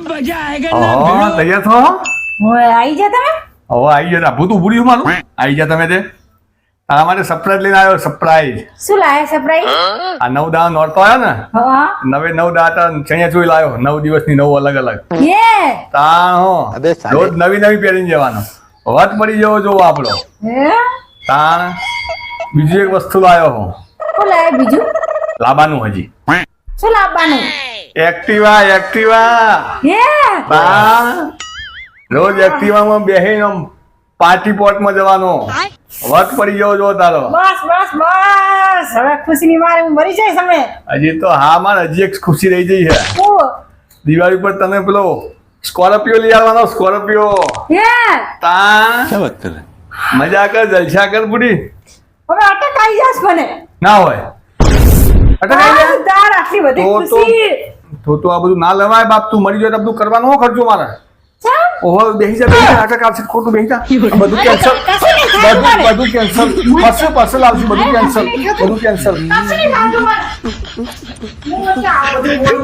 તૈયાર થો ઓય આવી જા તમે હવે આવી જા ભૂતું ભૂર્યું મારું આવી જા તમે તે તારા માટે સરપ્રાઈઝ લઈને આવ્યો સરપ્રાઈઝ શું લાયા સરપ્રાઈઝ આ 9 દાડા નોરતો આવ્યો ને હા 9 દાડા ચણિયા ચોળી લાવ્યો 9 દિવસની 9 અલગ અલગ યે તા હો રોજ નવી પહેરીને જવાનો વાત પડી જવો જોવો આપણો હે તાણ બીજી એક વસ્તુ લાવ્યો હું શું લાયા બીજું લાવવાનું હજી શું લાવવાનું એક્ટિવા હે તાણ રોજ એક્ટિવામાં બેહીને આમ પાર્ટી પોટમાં જવાનો વાત પડી જવો જો તારો બસ બસ બસ હવે ખુશીની મારે હું મરી જઈશ અમે હજી તો હા માર હજી એક ખુશી રહી ગઈ છે હું દિવાળી પર તમે પેલો સ્કોર્પિયો લઈ આવવાનો સ્કોર્પિયો હે તા મજા કર જલસા કર બુડી હવે અટક આવી જાસ મને ના હોય અટકાઈ જાય તાર આટલી બધી તો ખુશી તો આ બધું ના લેવાય બાપ તું મરી જાય તો બધું કરવાનો હો ખર્ચો મારે ચા ઓહો બેહી જા અટક આવશે ખોટું બેહી જા બધું કેન્સલ બધું કેન્સલ પાર્સલ આવશે બધું કેન્સલ કશું નહીં ખાધું મને હું આ બધું બોલું